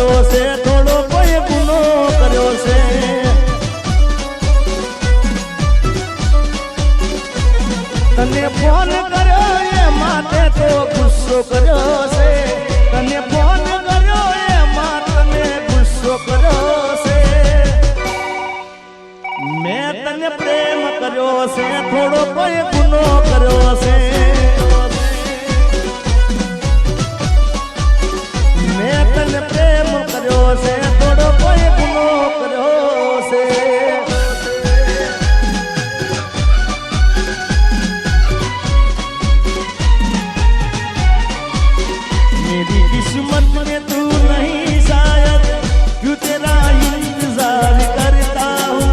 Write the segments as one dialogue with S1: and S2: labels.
S1: કર્યો છે થોડો કોઈ ગુનો કર્યો છે તને ફોન કર્યો એ માટે તો ગુસ્સો કર્યો છે તને ફોન કર્યો એ માટે ગુસ્સો કર્યો છે મેં તને પ્રેમ કર્યો છે થોડો કોઈ ગુનો કર્યો છે મેં તને પ્રેમ કર્યો છે થોડો કોઈ ગુનો કર્યો છે मेरी किस्मत में तू नहीं शायद क्यों तेरा इंतजार करता हूँ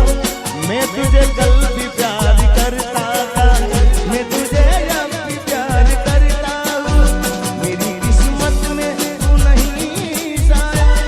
S1: मैं तुझे कल भी प्यार करता था मैं तुझे अब भी प्यार करता हूँ मेरी किस्मत में तू नहीं शायद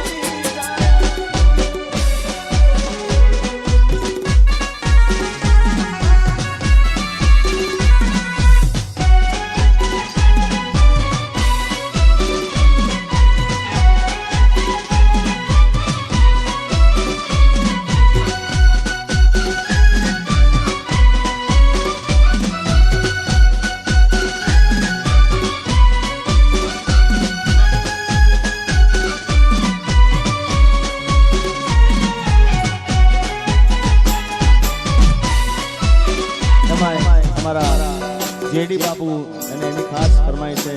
S1: जेडी बाबू અને એની ખાસ ફરમાઈશ છે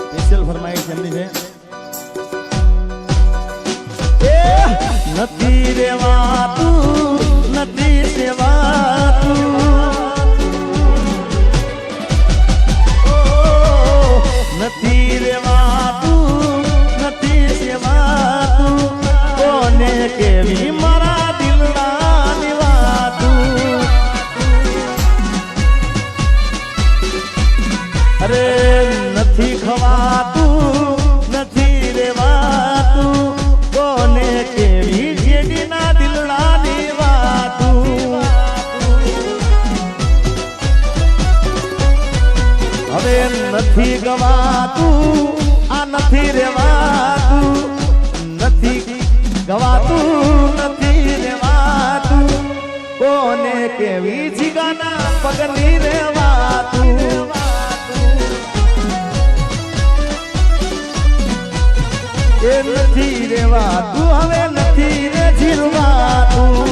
S1: સ્પેશિયલ ફરમાઈશ એમની છે નથી રેવાતું નથી સેવાતું નથી રેવાતું નથી સેવાતું કોને કેવી મારા દિલની વાતું અરે નથી ખવાતું નથી રેવાતું કોને કેવી જેડીના દિલડાની વાતું હવે નથી ગવાતું આ નથી રેવાતું નથી ગવાતું નથી રેવાતું કોને કેવી જીગાના પગની રેવાતું એ નથી રેવાતું હવે નથી રે જીરવાતું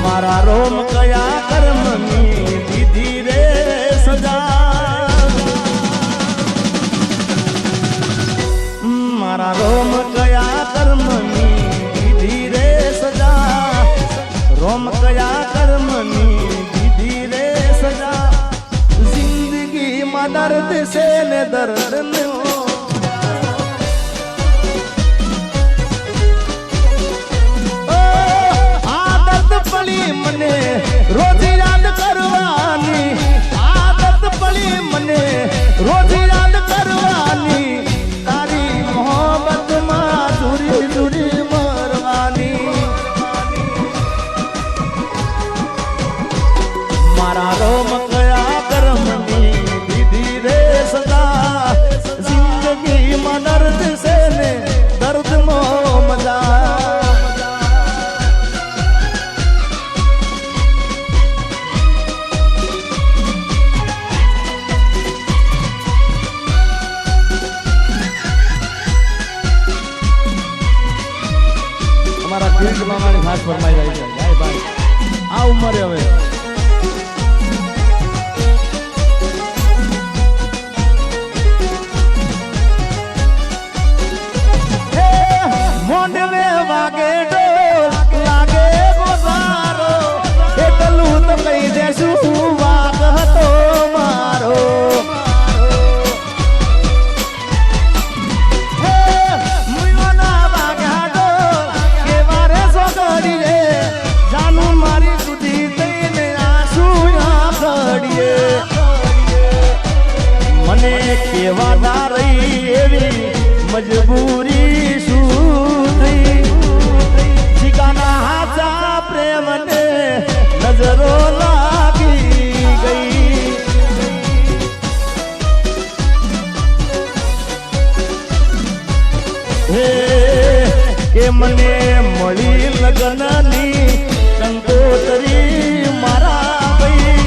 S1: मारा रोम कया कर्म में दीदी रे सजा मारा रोम कया कर्म में दीदी रे सजा रोम कया कर्म में दीदी रे सजा जिंदगी में दर्द से ने दर्द न મને રોજ યાદ કરવાની આદત પડી મને રોજ યાદ કરવાની તારી મોહબ્બતમાં દૂરી દૂરી મરવાની મારા રોમ કયા કર્મની દીધી રે સદા જિંદગીમાં દર્દ છે ને દર્દમાં મજા મામાની ખાસ ફરમાઈ રહી છે ગાય ભાઈ આ ઉંમરે હવે મોંડવે વાગે ઢોલ લાગે ગોસારો એટલું તો કહી દેશું વાગ હતો મારો મુયોના વાગ્યા ઢોલ કેવા મજબૂરી શું થઈ શિકાના હાચા પ્રેમને નજરો લાગી ગઈ હે કે મને મળી લગ્નની કંકોતરી મારા ભાઈ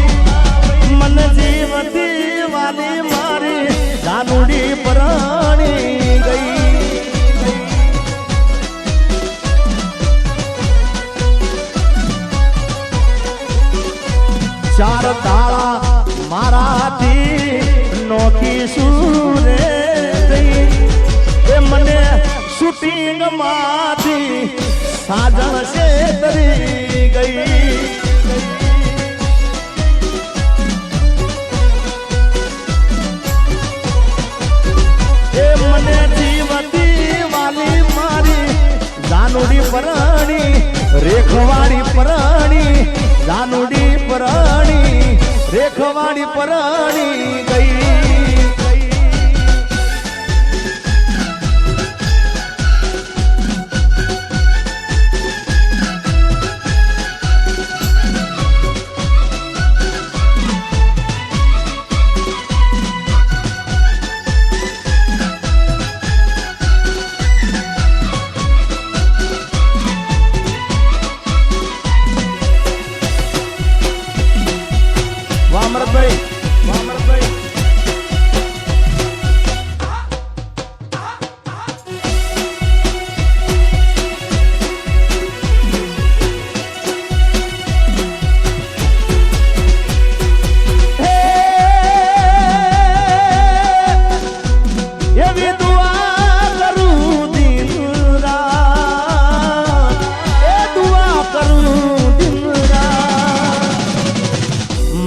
S1: મન જીવતી વાલી મારી જાનુડી પરાણી ગઈ ચાર તાળા મારાથી નોખી સુરે થઈ એ મને શૂટિંગ માંથી સાજણ છે તરી ગઈ એ મને જીવતી વાલી મારી જાનુડી પરાણી રેખવાડી પરાણી જાનુડી પરાણી રેખવાડી પરાણી ગઈ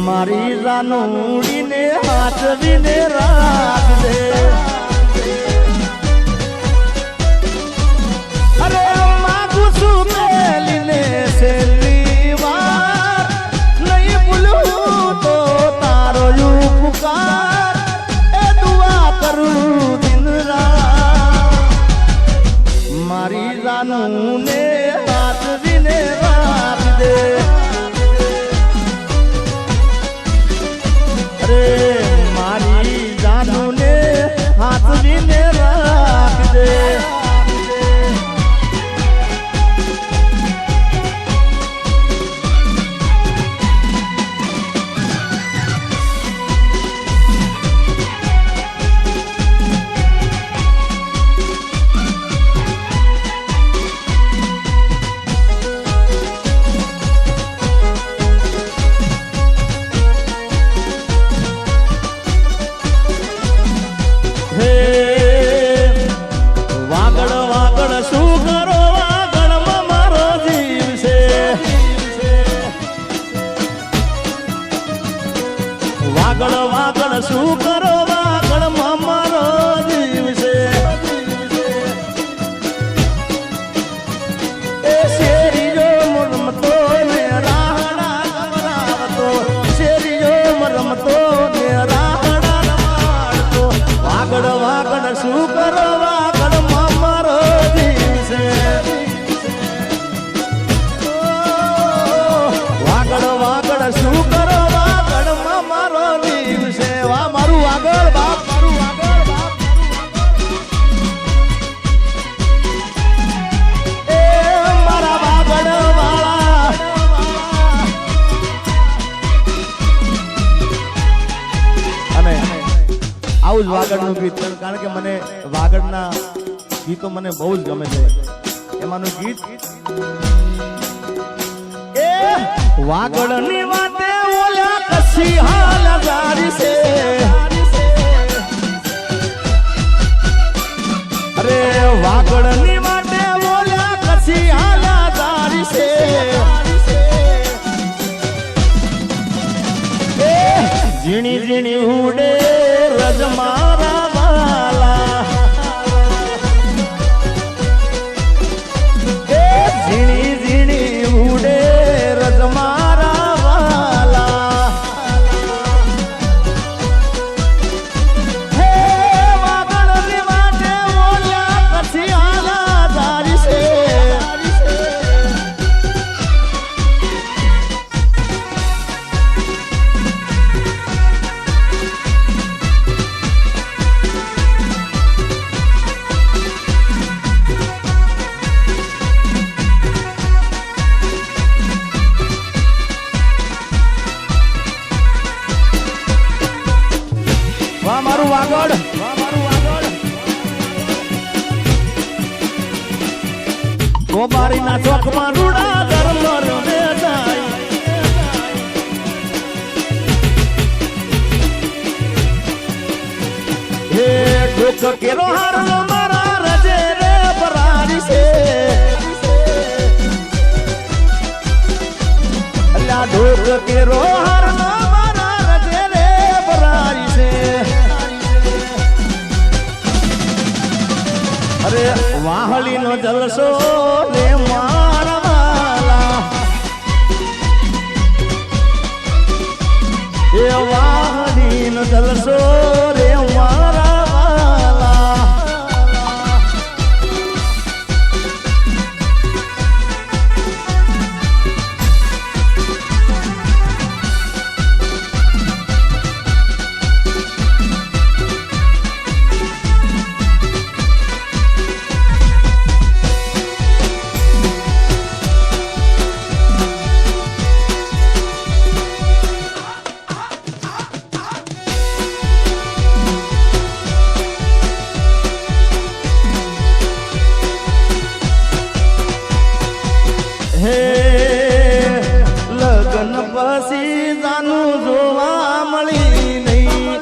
S1: મારી જાનુડીને હાથવીને રાખજે અરે માગું છું મેલીને છેલ્લી વાર નહીં ભૂલું તો તારો ઉપકાર એ દુઆ કરું દિન રાત મારી જાનુને હાથવીને રાખજે મારી જાનુને હાથવીને રાખજે વાગડ વાગડ શું કરો વાગડમાં મારો જીવ છે એ શેરીઓ રમતો ને રાહડા રમાડતો શેરીઓ રમતો ને રાહડા રમાડતો વાગડ વાગડ શું કરો વાગડમાં મારો જીવ છે વાગડ વાગડ શું કરો મારું આગળ બાપ મારું આગળ બાપ એ મારા વાગડ વાળા અને આવું જ વાગડનું ગીત કારણ કે મને વાગડના ગીતો મને બહુ જ ગમે છે એમાંનું ગીત એ વાગડની વાતે ઓલા કસી હાલ ગારી છે અરે વાગડની માટે ઓલા કસી હાલ ગારી છે એ ઝીણી ઝીણી ઉડે રજ મારા વાલા એ ઝીણી ઝીણી ઉડે રજ મારા વાલા હે વાગડની માટે ઓલા ગોબારીના ચોકમાં રૂડા ધર્મ રમે જાય હે ઠોક કેરો હારનો મારા રજે રે બરારી છે અલ્યા ઠોક કેરો હારનો મારા રજે રે બરારી છે અરે વાહલીનો જલસો રે મારા વાલા એ વાહલીનો જલસો રે મારા વાલા હે લગન પછી જાનું જોવા મળી નહીં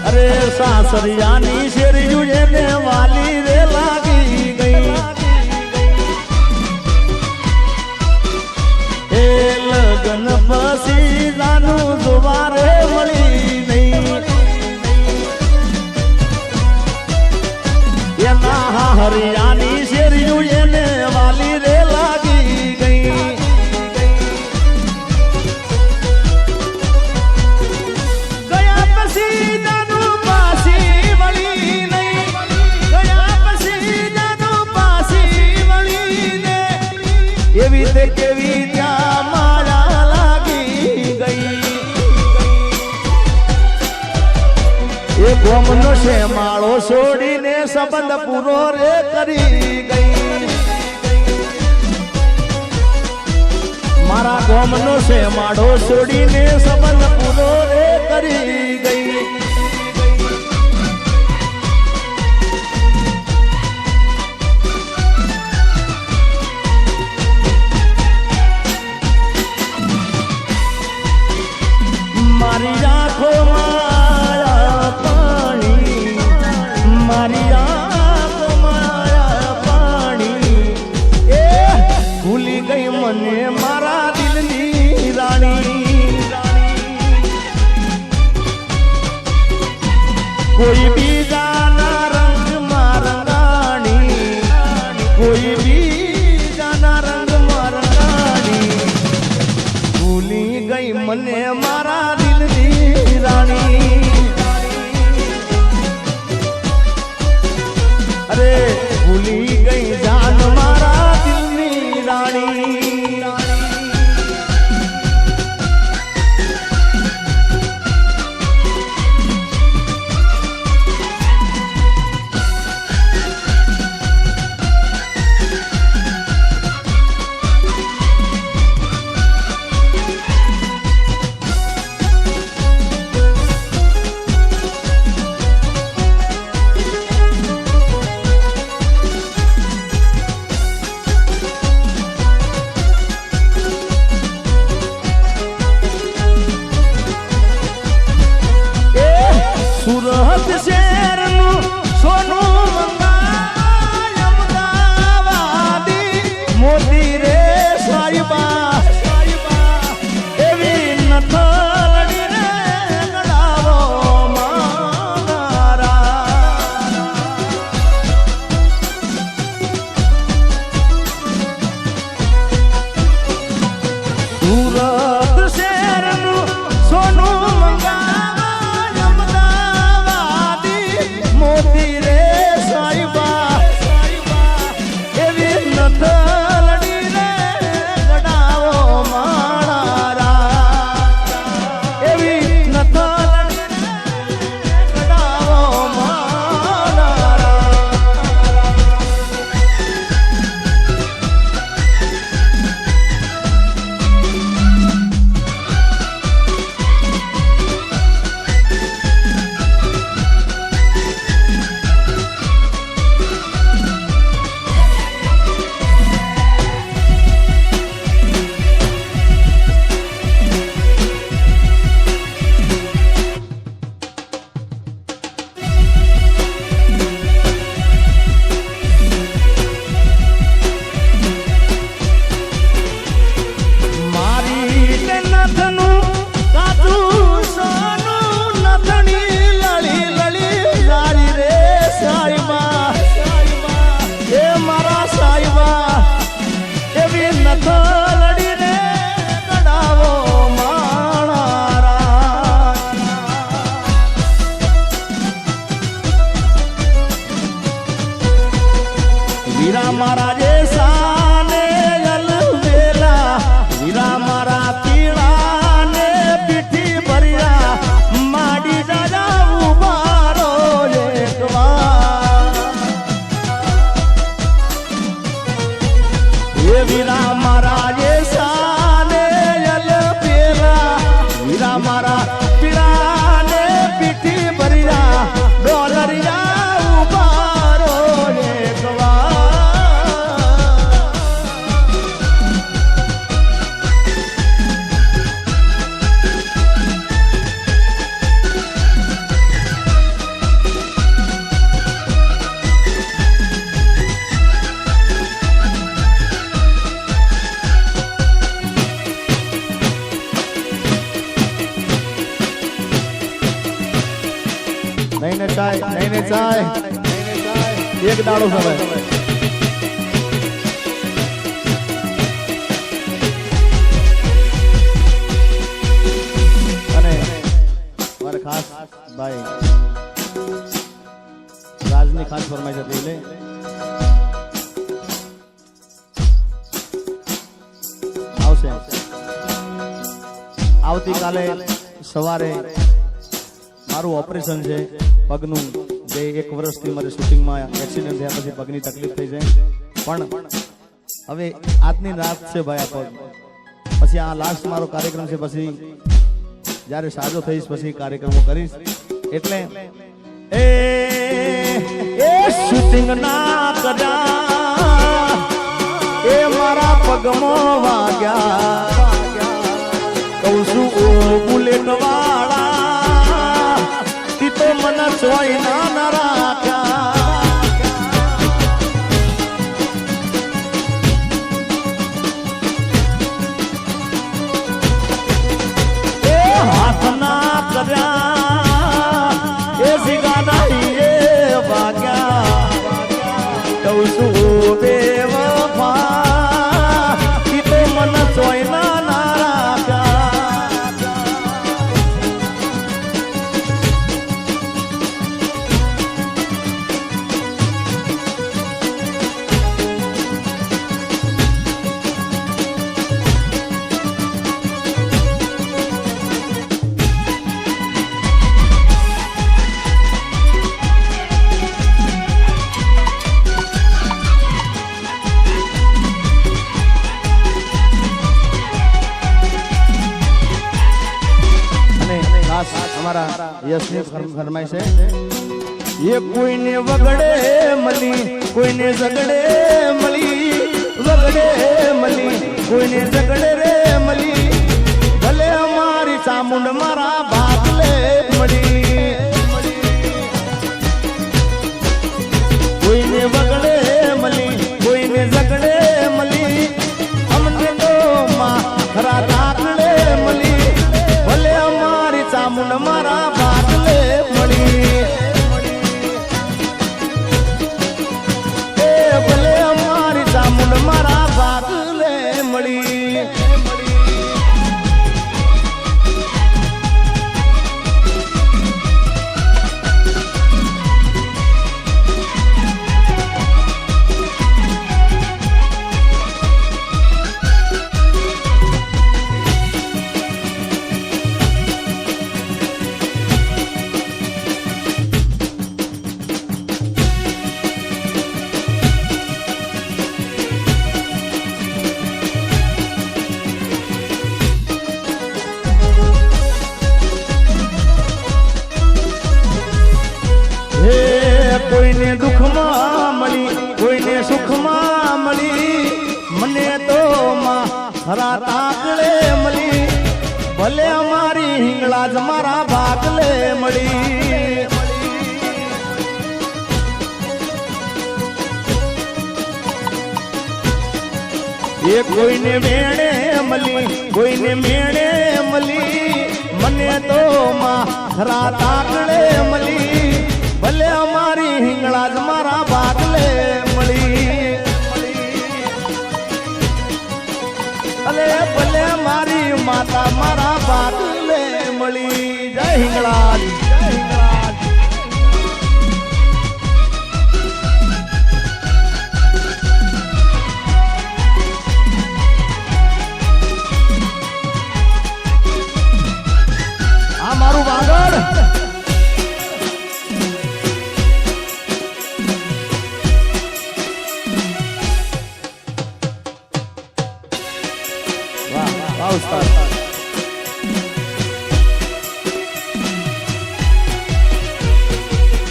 S1: અરે સાસરિયાની શેરિયું એને વાલી રે લાગી ગઈ હે લગન પછી જાનું જોવા રે મળી નહીં એના હરિયાની શેરિયું એને વાલી રે લાગી ગઈ ગયા પછી જાનું પાછી વળી નહીં ગયા પછી જાનું પાછી વળી ને એવી તે કેવી ત્યાં માળા લાગી ગઈ એ ગોમનો છે માળો છોડીને સંબંધ પૂરો રે કરી ગઈ મારા ગોમનો છે માળો છોડીને સંબંધ પૂરો રે કરી ગઈ મારી આંખોમાં મારી આંખો મારા પાણી એ ભૂલી ગઈ મને મારા દિલની રાણી કોઈ બીજાના રંગમાં રંગાણી કોઈ બીજાના રંગમાં રંગાણી ભૂલી ગઈ મને મારા દિલની રાણી અરે ભૂલી ગઈ જાન મારા દિલની રાણી સુરત શહેરનું સોનું મંગાય અમદાવાદી મોતી રે સાઈબા એવી નથલડી રે ગળાવો મારા સુરત શહેરનું સોનું મંગાય મોતી રે સાઈબા એવી નથલડી રે ગડાવો માળા એવી નથલડી રે ગડાવો માળા વીરા મારા જે સાને અલવેલા વીરા મારા પીળા ને પીઠી ભર્યા માડી દાદા ઉભારો એકવાર એ વીરા મારા જે સાને અલવેલા વીરા મારા પીળા ને પીઠી ભર્યા ડોલરિયા ઉભારો એકવાર नहीं ने चाय एक दाड़ो समय અને મારા ખાસ ભાઈ રાજની ખાસ ફરમાઈશ હતી એટલે આવશે આવતીકાલે સવારે મારું ઓપરેશન છે પગનું જે 1 વર્ષથી મારે શૂટિંગમાં એક્સિડન્ટ થયા પછી પગની તકલીફ થઈ છે પણ હવે આજની રાત છે ભાઈ આ પગ પછી આ લાસ્ટ મારો કાર્યક્રમ છે પછી જ્યારે સાજો થઈશ પછી કાર્યક્રમો કરીશ એટલે એ શૂટિંગ ના કર્યા એ મારા પગમાં વાગ્યા કહું છું ઓ બુલેટ વાળા તો મન સોય ના રાખ્યા એ હાથ ના કર્યા એ સિગાના એ વાગ્યા કહું છું બેવફા તો મન સોય ના हमारा यशनी फरमाइश है ये कोई ने वगड़े मली कोई ने झगड़े मली वगड़े मली कोई ने झगड़े रे मली भले हमारी चामुंड मारा भागले मली कोई ने वगड़े मली कोई ने झगड़े मली हमने तो माँ खरा दाखले मली भले हमारी चामुंड मारा भागले मली ए भले हमारी चामुंड मारा भागले मली કોઈને દુઃખમાં મળી કોઈને સુખમાં મળી મને તો માં હરા તાકડે મળી ભલે અમારી હિંગળા જ મારા ભાગલે મળી એ કોઈને મેળે મળી કોઈને મેળે મળી મને તો માં હરા તાકડે મળી ભલે અમારી હિંગળા જ મારા ભાગલે મળી અલે ભલે મારી માતા મારા ભાગલે મળી જય હિંગળા જય હિંગળા ઉસ્તાદ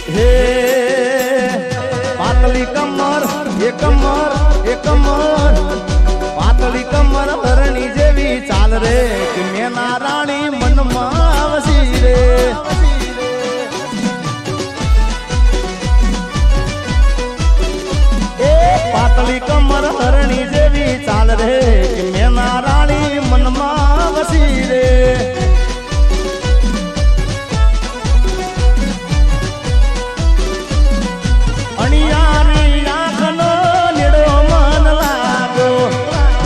S1: હે પાતળી કમર એ કમર એ કમર પાતળી કમર હરણી જેવી ચાલ રે કે મેના રાણી મનમાં વસી રે પાતળી કમર હરણી જેવી ચાલ રે કે મેના રાણી મનમાં વસી રે અણિયારી આંખનો નીડો મન લાગો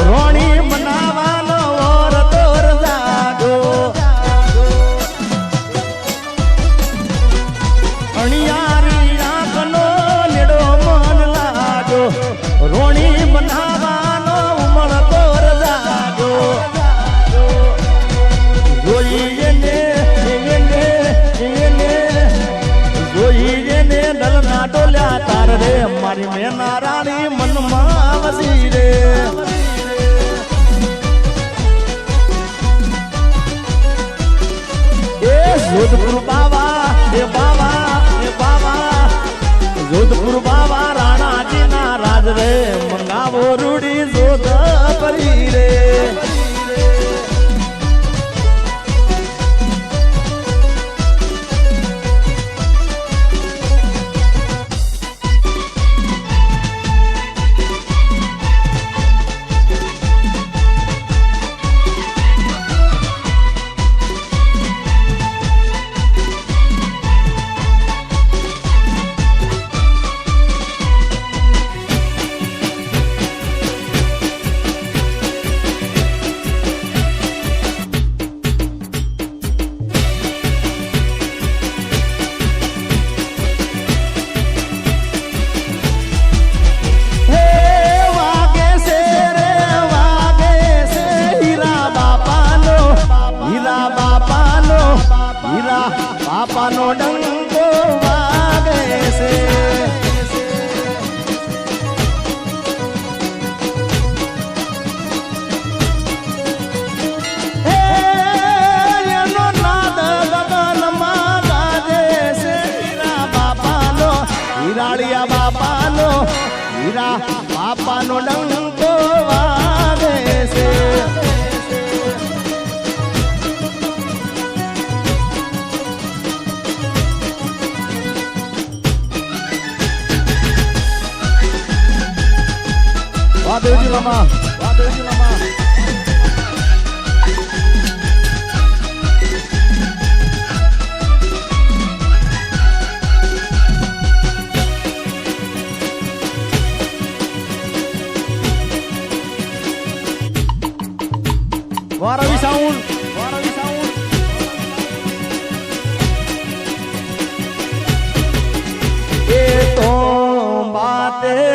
S1: રોણી મનાવાનો ઓર તોર જાગો અણિયારી આંખનો નીડો મન લાગો રોણી બનાવાનો ઉમળ તોર જાગો જોઈએ ને જોઈએ ને ડલના ડોલ્યા તાર રે મારી મેના રાણી મનમાં વસી રે એ જોધપુર બાવા એ બાવા એ બાવા જોધપુર બાવા રાણાજી ના રાજ રે મંગાવો રૂડી જોધ પરી રે બાપાનો ડંકો વાગે છે એનો નાદ ગગનમાં ગાજે છે હીરા બાપાનો હીરાળિયા બાપાનો હીરા બાપાનો ડંકો વાગે છે દેવજી લામા દેવજી લામા વારવી સાઉન્ડ એ તો બાતે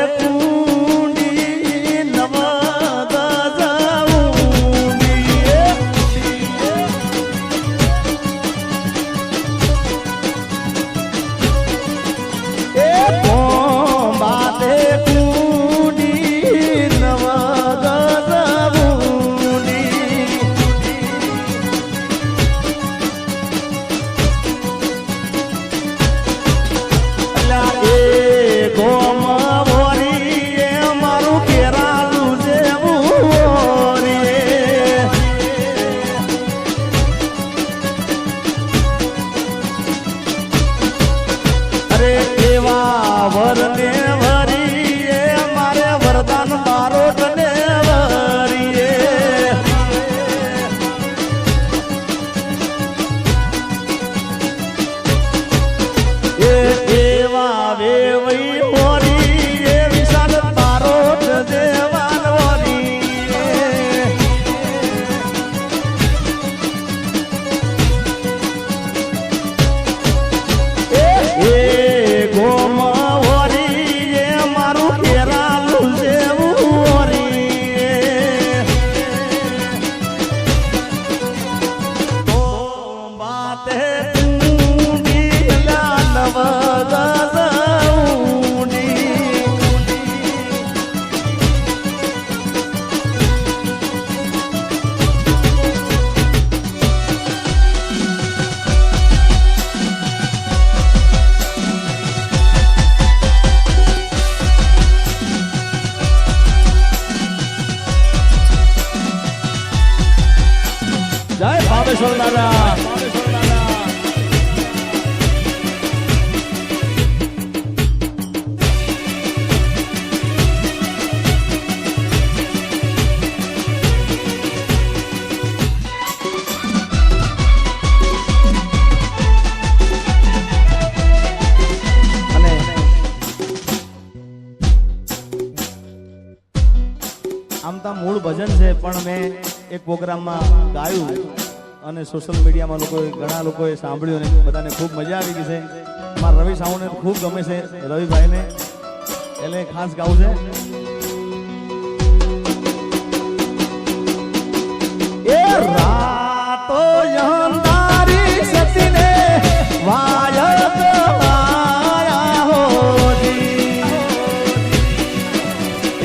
S1: વરને વરીએ મારે વરદાન બારોટને વરીએ એ એવા વેવઈ હોરી એ વિશાલ બારોટ દેવાન વરીએ એ ગોમા નવ બાલેશ્વર દાદા. આમ તો મૂળ ભજન છે પણ મેં એક પ્રોગ્રામમાં ગાયું અને સોશિયલ મીડિયામાં ઘણા લોકોએ સાંભળ્યું અને બધાને ખૂબ મજા આવી ગઈ છે. મારા રવિ સાઉને ખૂબ ગમે છે, રવિભાઈને એટલે ખાસ ગાવું છે. એ રાતો યંદારી સતીને વાયક આયા હોજી.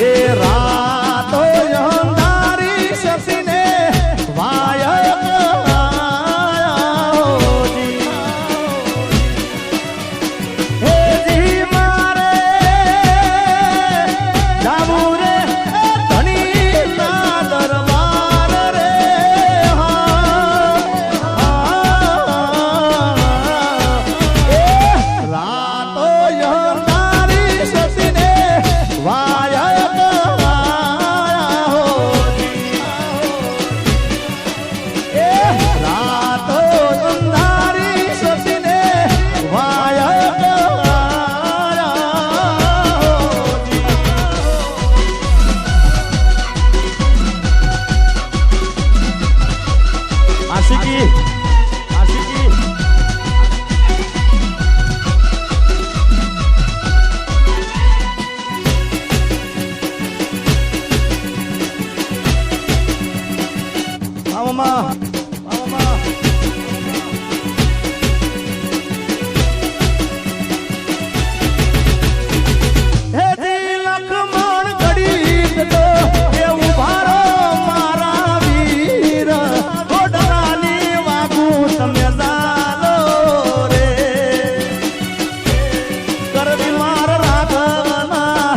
S1: એ રાતો યંદારી સતીને વાયક આયા હોજી. હે જી મારે જાવું રે ધણી ના દરબાર રે. રાતો યંદારી સતીને વાયક આયા હોજી. એ રાતો યંદારી સતીને વાયક આયા હોજી. આશિકી આશિકી મામા મામા હે જી લખમણ ઘડી તો એ ઉભારો મારા વીર. ગોડરાની વાગુ તમે જાલો રે. કરવી માર રાઘવના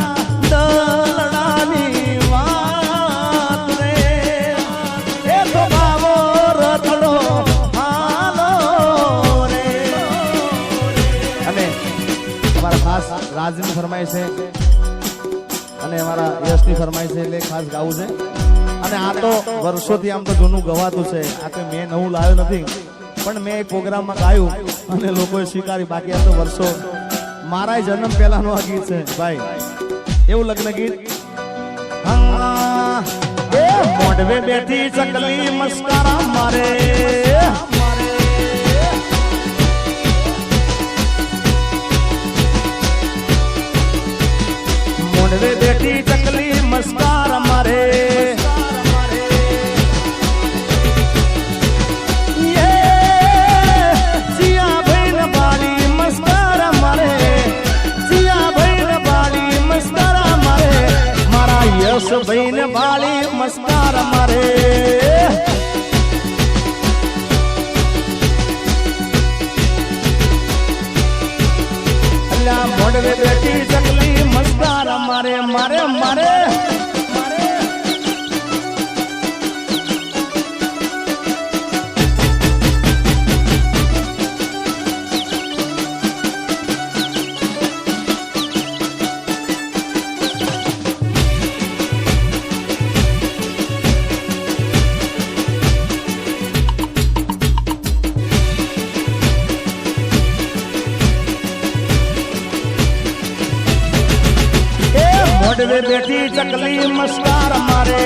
S1: દલડાની વાત રે. એ તો બાવો રતડો હાલો રે. અને અમારા ખાસ રાજની ફરમાઈશ છે અને અમારા યશની ફરમાઈશ છે એટલે ખાસ ગાવું છે. અને આ તો વર્ષોથી આમ તો જૂનું ગવાતું છે, આ તો મેં નવું લાવ્યું નથી પણ મેં એક પ્રોગ્રામમાં ગાયું અને લોકોએ સ્વીકારી. બાકી આ તો વર્ષો મારા જન્મ પહેલાનો આ ગીત છે ભાઈ, એવું લગ્ન ગીત. એ મોઢવે બેઠી ચકલી મસ્કારા મારે. મોઢવે બેઠી ચકલી મસ્કારા મારે. જીયા ભાઈ ને બાળી મસ્કારા મારે. જીયા ભાઈ ને બાળી મસ્કારા મારે. મારા યશ ભાઈ ને બાળી મસ્કારા મારે. અલ્યા મોઢવે બેઠી ચકલી મસ્કારા મારે મારે મારે. મોઢવે બેઠી ચકલી મસ્કાર મારે.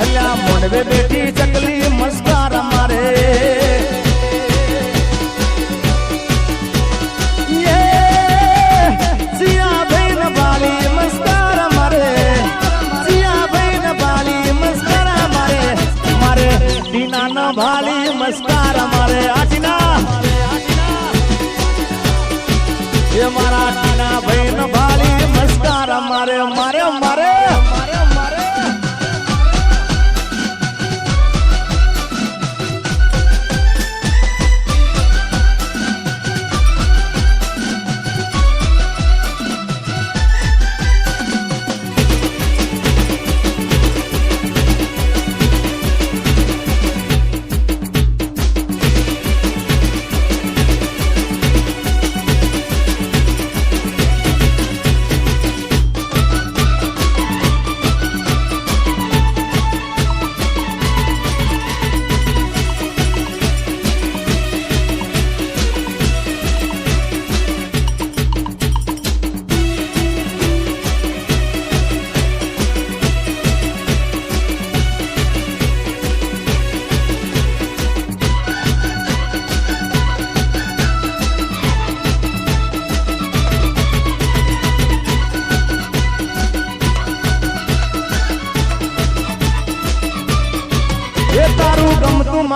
S1: અલ્યા મોઢવે બેઠી ચકલી મસ્કાર મારે. જીયા ભાઈ ને બાળી મસ્કાર મારે. જીયા ભાઈ ને બાળી મસ્કાર મારે. મારે દીના ના બાળી મસ્કાર મારે. આટીના એ મારા ટીના ભાઈ ને બાળી મસ્કાર મારે મારે મારે.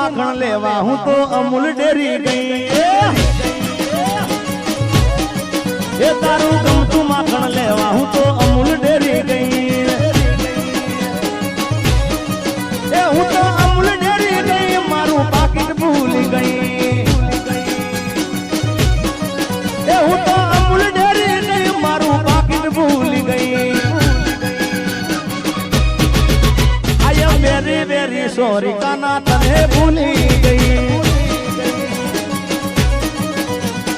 S1: માખણ લેવા હું તો અમૂલ ડેરી ગઈ એ તારું ગમતું માખણ લેવા હું તો અમૂલ ડેરી ગઈ એ હું તો અમૂલ ડેરી ગઈ મારું પાકીટ ભૂલી ગઈ એ હું તો અમૂલ ડેરી ગઈ મારું પાકીટ ભૂલી ગઈ આઈ એમ વેરી વેરી સોરી કાના તને ભૂલી ગઈ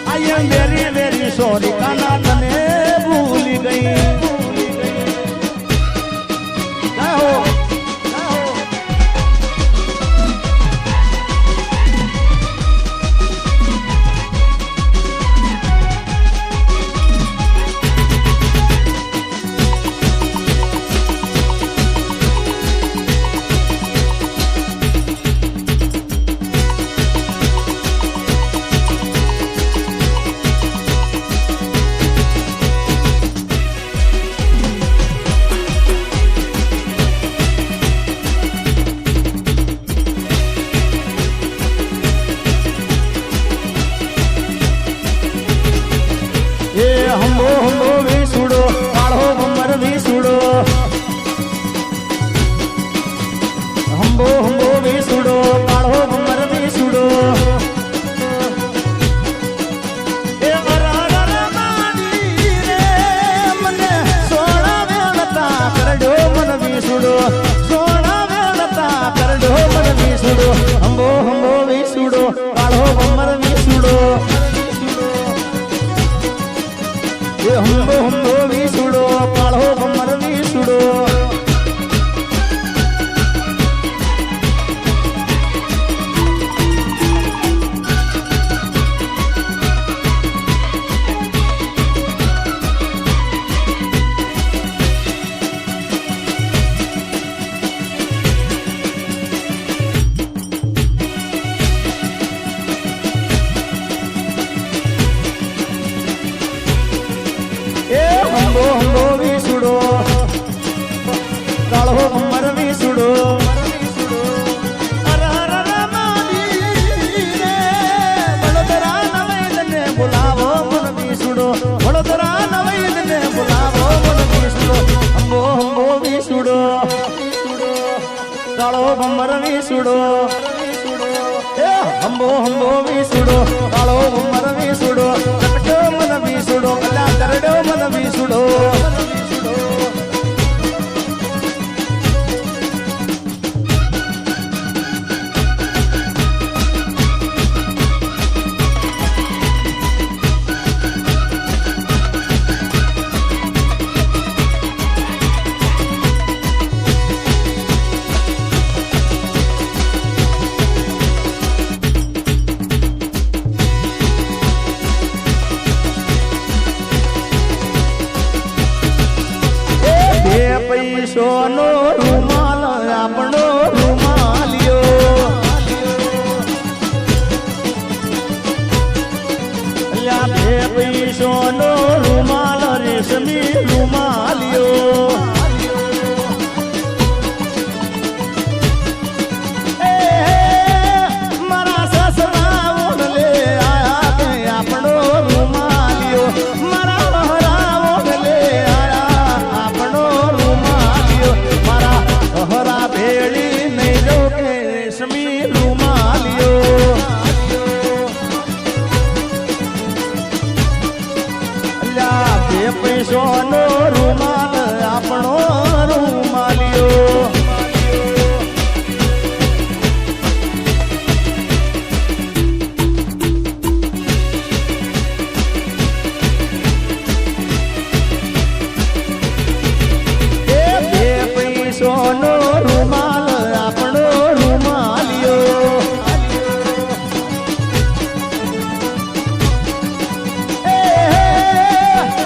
S1: આઈ એમ વેરી વેરી સોરી કાના તને ભૂલી ગઈ હંબો હંબો વીસુડો કાળો ભમર વીસુડો હંબો હંબો વીસુડો કાળો ભમર વીસુડો એ અરારા માડી રે મને સોળા વેણતા કરડો મન વીસુડો સોળા વેણતા કરડો મન વીસુડો હંબો હંબો વીસુડો કાળો ભમર વીસુડો હંબો હંબો વીસુડો કાળો ભમર વીસુડો હંબો હંબો વીસુડો કાળો ભમર વીસુડો વડોદરા નવૈદને બોલાવો મન વીસુડો વડોદરા નવૈદને બોલાવો મન વીસુડો હંબો હંબો વીસુડો કાળો ભમર વીસુડો હંબો હંબો વીસુડો કાળો ભમર વીસુડો કટકો મન વીસુડો કલા કરડો મન વીસુડો પૈસોનો રૂમાલ આપણો રૂમાલિયો બે પૈસોનો રૂમાલ રેશમી રૂમાલિયો મારા સસરા ઓઢલે આયા તે આપણો રૂમાલિયો મારા મહરા ઓઢલે આયા આપણો હરા ભેળી નહીં જો કે રેશમી રૂમાલિયો અલ્યા બે પૈસોનો રૂમાલ આપણો રૂમાલિયો સોનો રૂમાલ આપણો રૂમાલિયો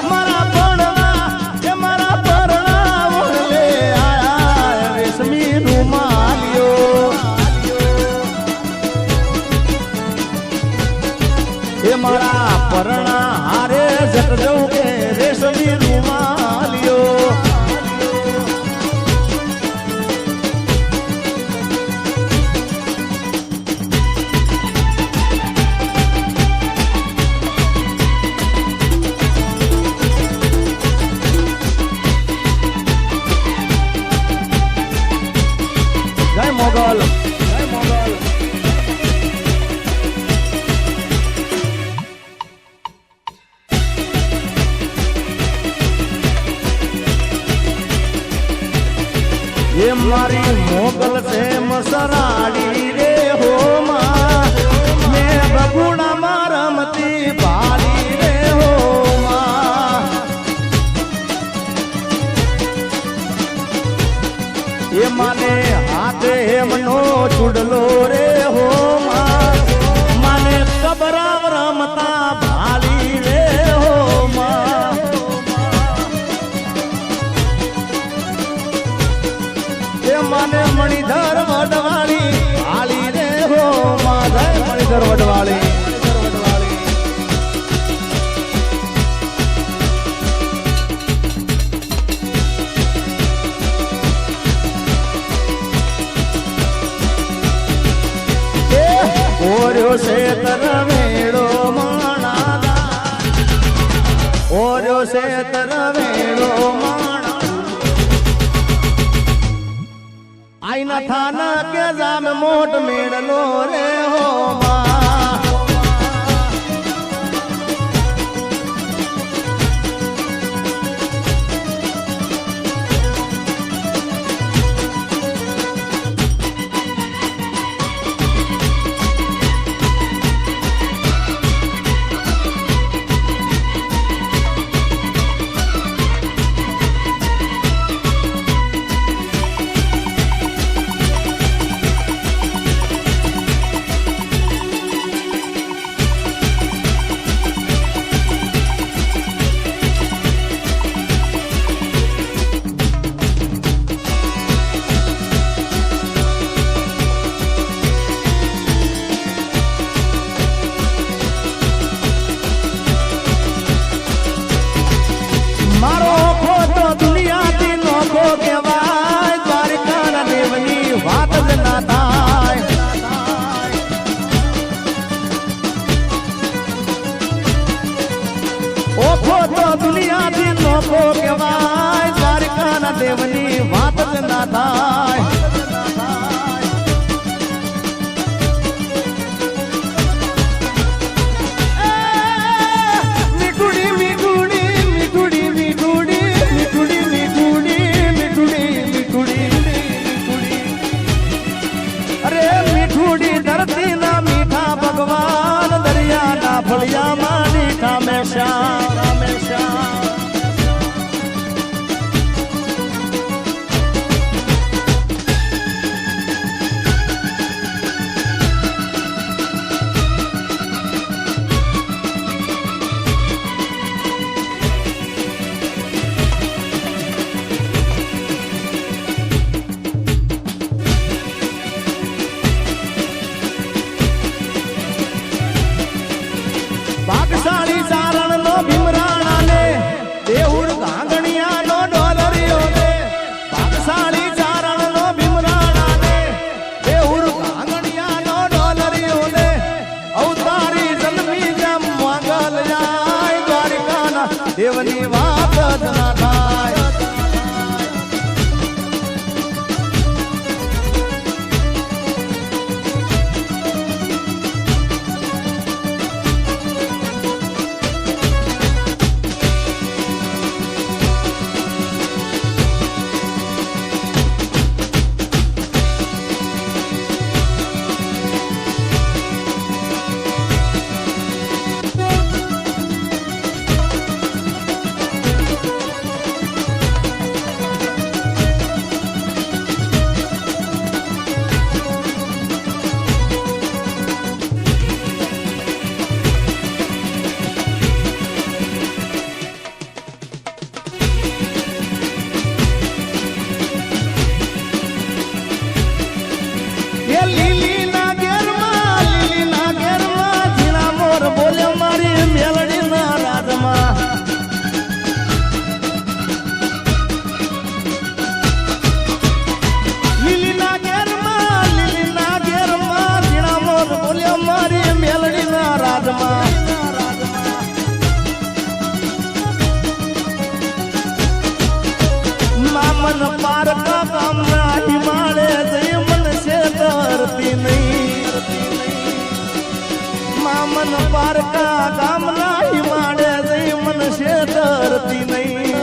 S1: મારા પરણા ઓઢલે આયા રેશમી રૂમાલિયો એ મારા પરણા હારે જટ જવું કે રેશમી રૂમાલિયો મારી મોગલ છે મસરાડી રે હો માં મેં બગુડામાં રમતી ભાળી રે હો માં એ માને હાથે એમનો ચૂડલો રે હો માં માને કબરાવ રમતા ભાળી રે હો માં એ માને મણિધર વડવાળી હાલી રે હો માં જય મણિધર વડવાળી ઓર્યો છે તરવેડો માણા ઓર્યો છે તરવેડો માણા આઈના થાના કે જામ મોટ મેળલો રે હો માં મારો ખોટો દુનિયાથી નોખો કહેવાય દ્વારકાના દેવની વાત જ ના થાય ઓ ખોટો દુનિયાથી નોખો કહેવાય દ્વારકાના દેવની વાત જ ના થાય ધરતી ના મીઠા ભગવાન દરિયા ના ફળિયા માં મીઠા મેં શ્યામ ભાગશાળી ચારણ નો ભીમરાણા ને દેઉર ગાંગણિયા નો ડોલરિયો ને ભાગશાળી ચારણ નો ભીમરાણા ને દેઉર ગાંગણિયા નો ડોલરિયો ને અવતારી જન્મી જેમ માંગલ જાય દ્વારિકાના દેવની વાત જ ના થાય લીલી ના ઘેરમાં ઝીણા મોર બોલે મારી મેલડી ના રાજમાં લીલી ના ઘેરમાં ઝીણા મોર બોલે મારી મેલડી ના રાજમાં મામન પારકા ગામના હિમાલય જઈ મન છે ધરતી નહીં મામન પારકા ગામના હિમાલય જઈ મન છે ધરતી નહીં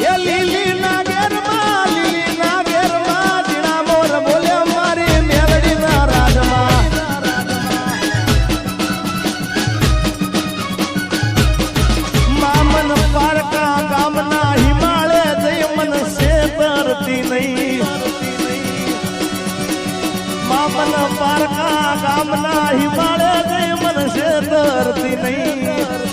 S1: એ લીલી ના हिमालय गई मन से तरती नहीं